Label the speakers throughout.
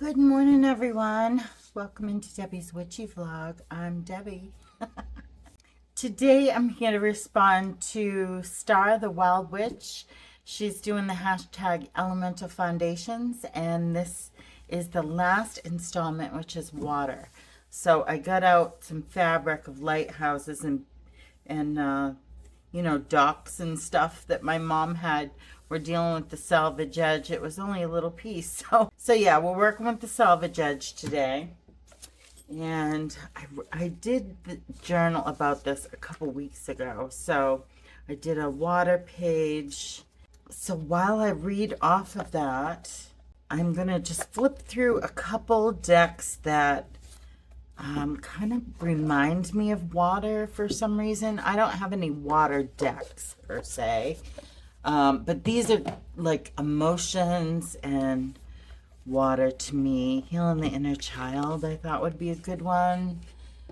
Speaker 1: Good morning, everyone. Welcome into Debbie's Witchy Vlog. I'm Debbie. Today I'm here to respond to Star the Wild Witch. She's doing the hashtag elementalfoundations, and this is the last installment, which is water. So I got out some fabric of lighthouses and docks and stuff that my mom had. We're dealing with the salvage edge. It was only a little piece. So yeah, we're working with the salvage edge today. And I did the journal about this a couple weeks ago. So I did a water page. So while I read off of that, I'm going to just flip through a couple decks that kind of remind me of water for some reason. I don't have any water decks per se. But these are like emotions and water to me. Healing the Inner Child, I thought would be a good one.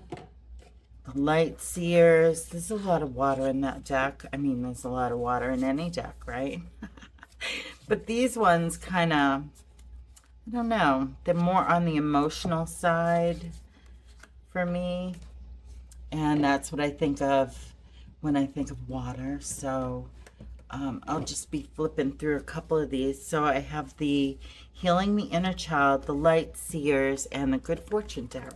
Speaker 1: The Light Seers. There's a lot of water in that deck. I mean, there's a lot of water in any deck, right? But these ones kind of, I don't know. They're more on the emotional side for me. And that's what I think of when I think of water. So I'll just be flipping through a couple of these. So I have the Healing the Inner Child, the Light Seers, and the Good Fortune Tarot.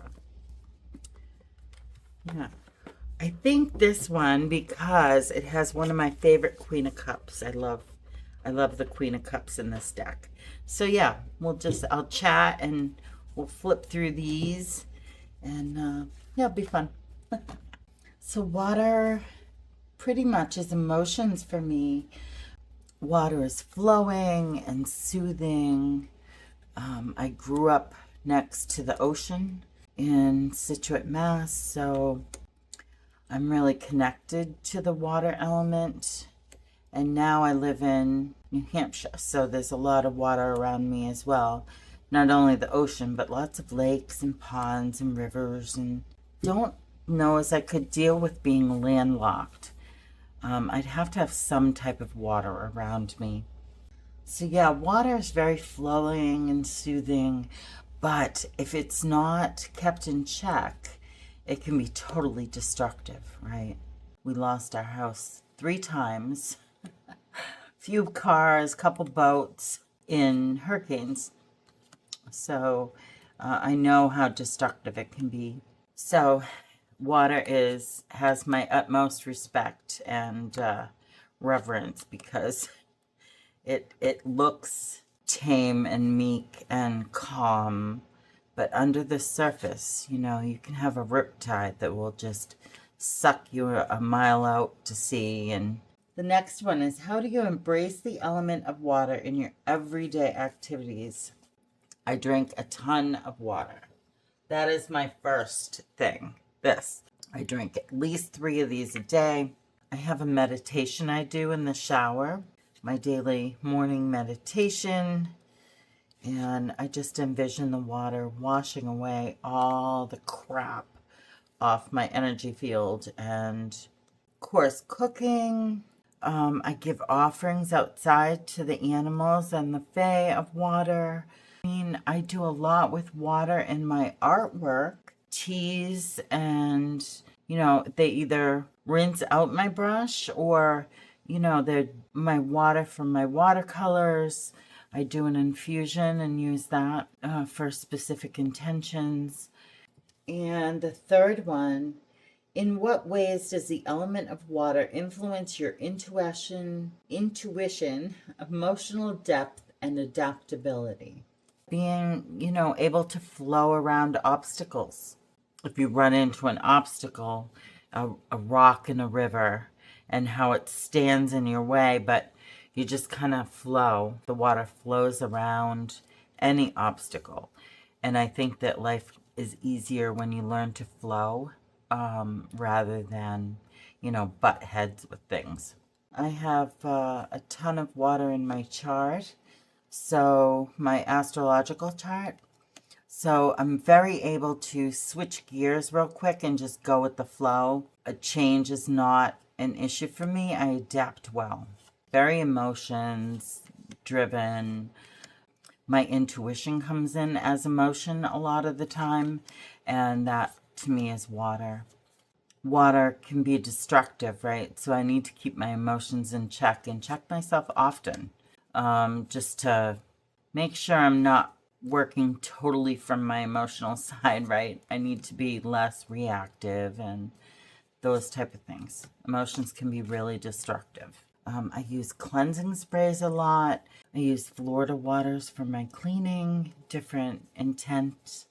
Speaker 1: Yeah. I think this one because it has one of my favorite Queen of Cups. I love the Queen of Cups in this deck. So yeah, I'll chat and we'll flip through these and yeah, it'll be fun. So water pretty much is emotions for me. Water is flowing and soothing. I grew up next to the ocean in Situate, Mass, so I'm really connected to the water element. And now I live in New Hampshire, so there's a lot of water around me as well. Not only the ocean, but lots of lakes and ponds and rivers. And don't know as I could deal with being landlocked. I'd have to have some type of water around me. So yeah, water is very flowing and soothing, but if it's not kept in check, it can be totally destructive, right? We lost our house 3 times, few cars, couple boats in hurricanes. So I know how destructive it can be. So water has my utmost respect and reverence because it looks tame and meek and calm, but under the surface, you can have a riptide that will just suck you a mile out to sea. And the next one is, how do you embrace the element of water in your everyday activities? I drink a ton of water. That is my first thing. I drink at least 3 of these a day. I have a meditation I do in the shower, my daily morning meditation, and I just envision the water washing away all the crap off my energy field. And of course, cooking. I give offerings outside to the animals and the fae of water. I mean, I do a lot with water in my artwork. Teas, and they either rinse out my brush or they're my water from my watercolors. I do an infusion and use that for specific intentions. And the third one, in what ways does the element of water influence your intuition, emotional depth, and adaptability? Being able to flow around obstacles. If you run into an obstacle, a rock in a river, and how it stands in your way, but you just kind of flow. The water flows around any obstacle. And I think that life is easier when you learn to flow rather than, butt heads with things. I have a ton of water in my chart. So my astrological chart. So I'm very able to switch gears real quick and just go with the flow. A change is not an issue for me. I adapt well. Very emotions driven. my intuition comes in as emotion a lot of the time, and that to me is water. Water can be destructive, right? So I need to keep my emotions in check and check myself often, just to make sure I'm not working totally from my emotional side, right? I need to be less reactive and those type of things. Emotions can be really destructive. I use cleansing sprays a lot. I use Florida waters for my cleaning, different intent,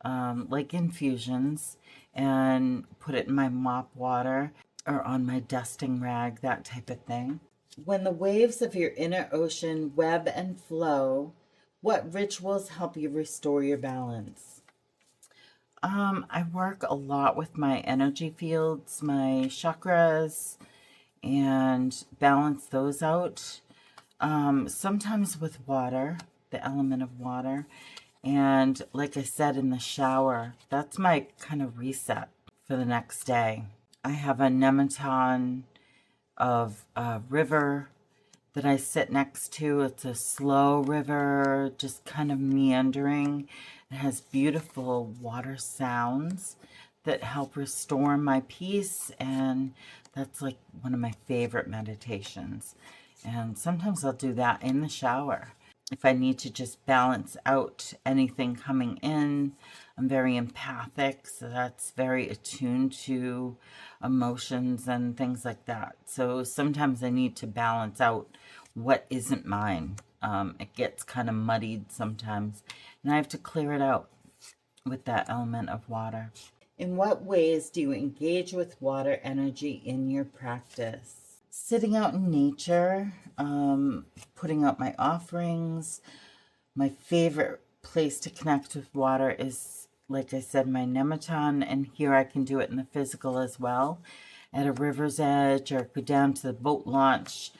Speaker 1: like infusions, and put it in my mop water or on my dusting rag, that type of thing. When the waves of your inner ocean web and flow, what rituals help you restore your balance? I work a lot with my energy fields, my chakras, and balance those out. Sometimes with water, the element of water. And like I said, in the shower, that's my kind of reset for the next day. I have a nemeton of a river that I sit next to. It's a slow river, just kind of meandering. It has beautiful water sounds that help restore my peace, and that's like one of my favorite meditations. And sometimes I'll do that in the shower if I need to just balance out anything coming in. I'm very empathic, so that's very attuned to emotions and things like that. So sometimes I need to balance out what isn't mine. It gets kind of muddied sometimes, and I have to clear it out with that element of water. In what ways do you engage with water energy in your practice? Sitting out in nature, putting out my offerings. My favorite place to connect with water is, like I said, my nemeton, and here I can do it in the physical as well, at a river's edge, or go down to the boat launch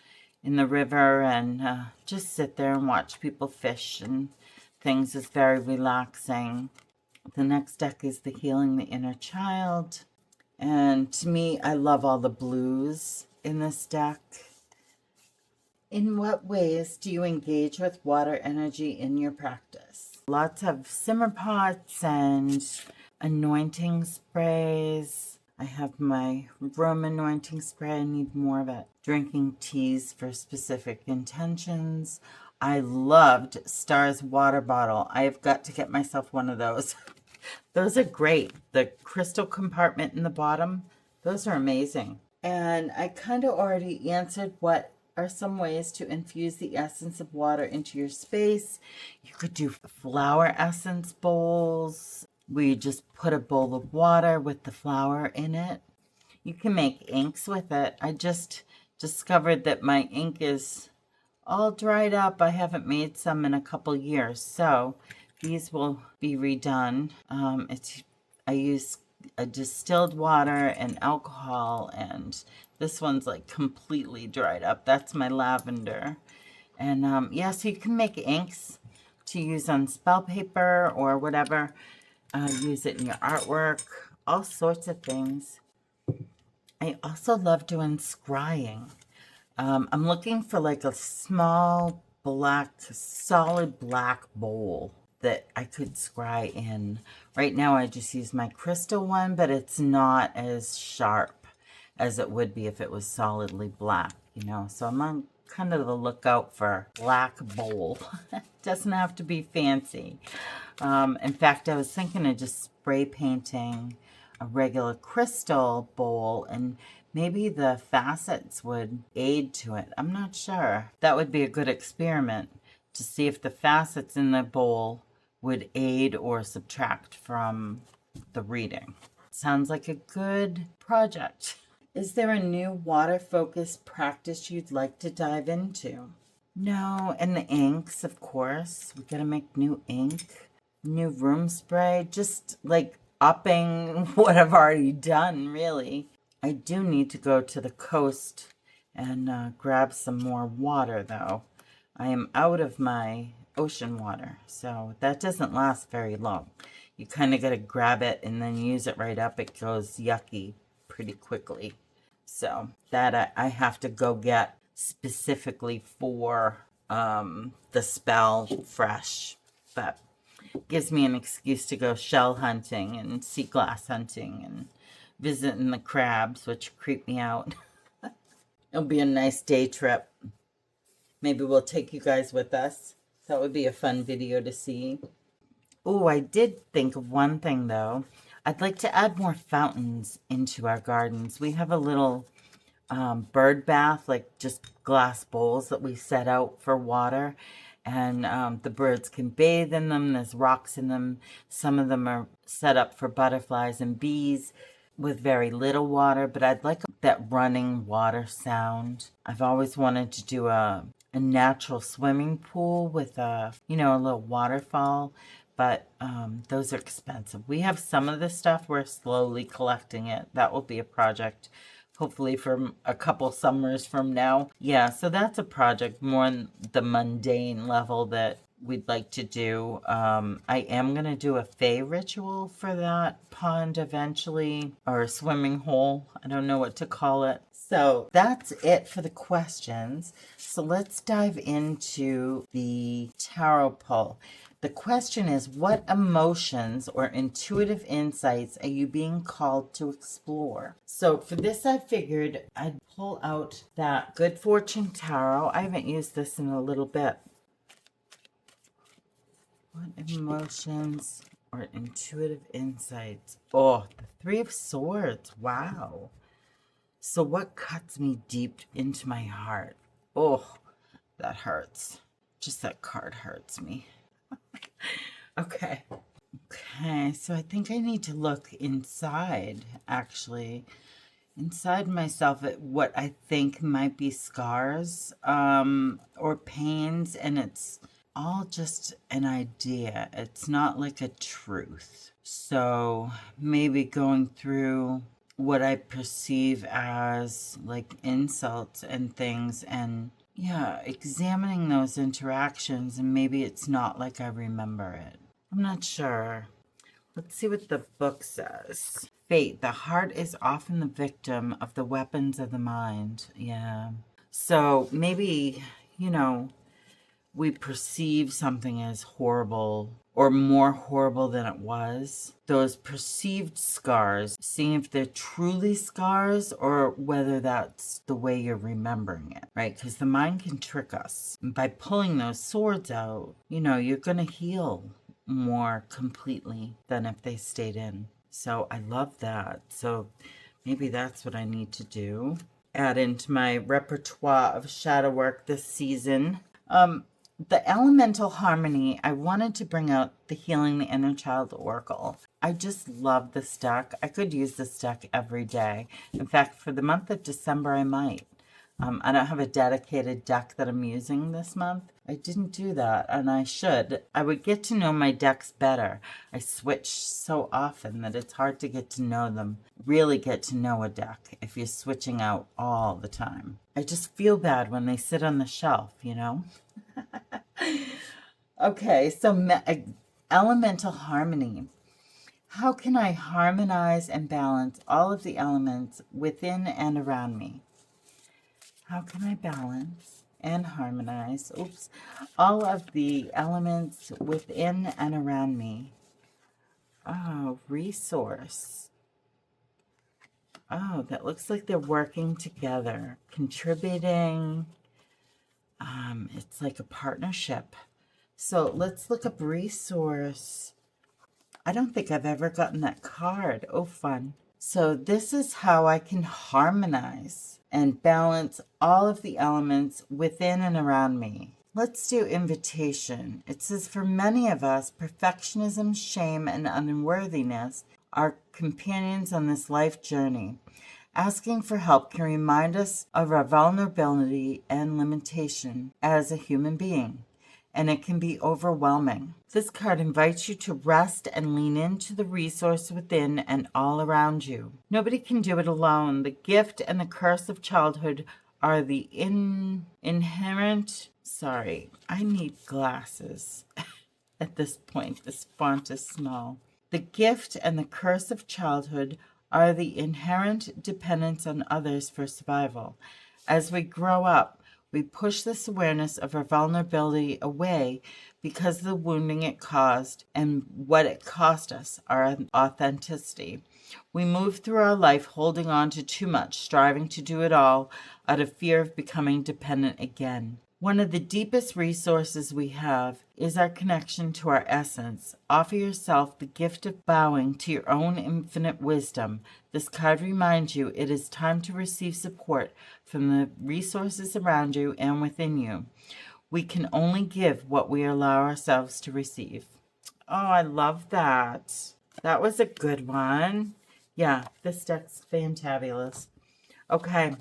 Speaker 1: in the river and just sit there and watch people fish and things. Is very relaxing. The next deck is the Healing the Inner Child. And to me, I love all the blues in this deck. In what ways do you engage with water energy in your practice? Lots of simmer pots and anointing sprays. I have my room anointing spray. I need more of it. Drinking teas for specific intentions. I loved Star's water bottle. I've got to get myself one of those. Those are great. The crystal compartment in the bottom, those are amazing. And I kind of already answered what are some ways to infuse the essence of water into your space. You could do flower essence bowls where you just put a bowl of water with the flower in it. You can make inks with it. I just discovered that my ink is all dried up. I haven't made some in a couple years, so these will be redone. I use a distilled water and alcohol, and this one's like completely dried up. That's my lavender. And yeah, so you can make inks to use on spell paper or whatever. Use it in your artwork, all sorts of things. I also love doing scrying. I'm looking for like a small black, solid black bowl that I could scry in. Right now I just use my crystal one, but it's not as sharp as it would be if it was solidly black, you know. So I'm on kind of the lookout for black bowl. Doesn't have to be fancy. In fact, I was thinking of just spray painting a regular crystal bowl, and maybe the facets would aid to it. I'm not sure. That would be a good experiment to see if the facets in the bowl would aid or subtract from the reading. Sounds like a good project. Is there a new water-focused practice you'd like to dive into? No, and the inks, of course. We gotta make new ink, new room spray, just like upping what I've already done, really. I do need to go to the coast and grab some more water, though. I am out of my ocean water, so that doesn't last very long. You kind of got to grab it and then use it right up. It goes yucky pretty quickly. So that I have to go get specifically for the spell fresh, but gives me an excuse to go shell hunting and sea glass hunting and visiting the crabs, which creep me out. It'll be a nice day trip. Maybe we'll take you guys with us. That would be a fun video to see. Oh, I did think of one thing though. I'd like to add more fountains into our gardens. We have a little bird bath, like just glass bowls that we set out for water. And the birds can bathe in them. There's rocks in them. Some of them are set up for butterflies and bees with very little water, but I'd like that running water sound. I've always wanted to do a natural swimming pool with a little waterfall, but those are expensive. We have some of the stuff. We're slowly collecting it. That will be a project hopefully from a couple summers from now. Yeah, so that's a project more on the mundane level that we'd like to do. I am going to do a fae ritual for that pond eventually, or a swimming hole. I don't know what to call it. So that's it for the questions. So let's dive into the tarot pull. The question is, what emotions or intuitive insights are you being called to explore? So for this, I figured I'd pull out that Good Fortune Tarot. I haven't used this in a little bit. What emotions or intuitive insights? Oh, the Three of Swords. Wow. So what cuts me deep into my heart? Oh, that hurts. Just that card hurts me. Okay. Okay, so I think I need to look inside, actually. Inside myself at what I think might be scars or pains, and it's all just an idea. It's not like a truth. So maybe going through what I perceive as like insults and things, and yeah, examining those interactions, and maybe it's not like I remember it. I'm not sure. Let's see what the book says. Fate. The heart is often the victim of the weapons of the mind. Yeah. So maybe, we perceive something as horrible or more horrible than it was. Those perceived scars, seeing if they're truly scars or whether that's the way you're remembering it, right? Because the mind can trick us. And by pulling those swords out, you're going to heal more completely than if they stayed in. So I love that. So maybe that's what I need to do. Add into my repertoire of shadow work this season. The elemental harmony, I wanted to bring out the Healing the Inner Child Oracle. I just love this deck. I could use this deck every day. In fact, for the month of December, I might. I don't have a dedicated deck that I'm using this month. I didn't do that, and I should. I would get to know my decks better. I switch so often that it's hard to get to know them. Really get to know a deck if you're switching out all the time. I just feel bad when they sit on the shelf, Okay, so elemental harmony. How can I harmonize and balance all of the elements within and around me? How can I balance and harmonize, all of the elements within and around me? Oh, resource. Oh, that looks like they're working together, contributing. It's like a partnership. So let's look up resource. I don't think I've ever gotten that card. Oh, fun. So this is how I can harmonize and balance all of the elements within and around me. Let's do invitation. It says, for many of us, perfectionism, shame, and unworthiness are companions on this life journey. Asking for help can remind us of our vulnerability and limitation as a human being, and it can be overwhelming. This card invites you to rest and lean into the resource within and all around you. Nobody can do it alone. The gift and the curse of childhood are the inherent... Sorry, I need glasses at this point. This font is small. The gift and the curse of childhood are the inherent dependence on others for survival. As we grow up, We push this awareness of our vulnerability away because of the wounding it caused and what it cost us, our authenticity. We move through our life holding on to too much, striving to do it all out of fear of becoming dependent again. One of the deepest resources we have is our connection to our essence. Offer yourself the gift of bowing to your own infinite wisdom. This card reminds you it is time to receive support from the resources around you and within you. We can only give what we allow ourselves to receive. Oh, I love that. That was a good one. Yeah, this deck's fantabulous. Okay,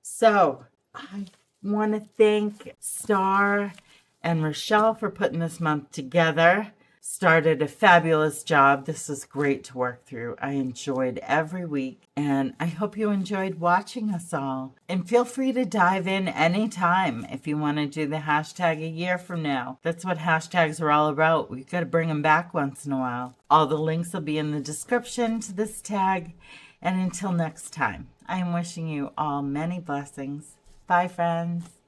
Speaker 1: so I want to thank Star and Rochelle for putting this month together. Started a fabulous job. This was great to work through. I enjoyed every week, and I hope you enjoyed watching us all. And feel free to dive in anytime if you want to do the hashtag a year from now. That's what hashtags are all about. We've got to bring them back once in a while. All the links will be in the description to this tag. And until next time, I am wishing you all many blessings. Bye, friends.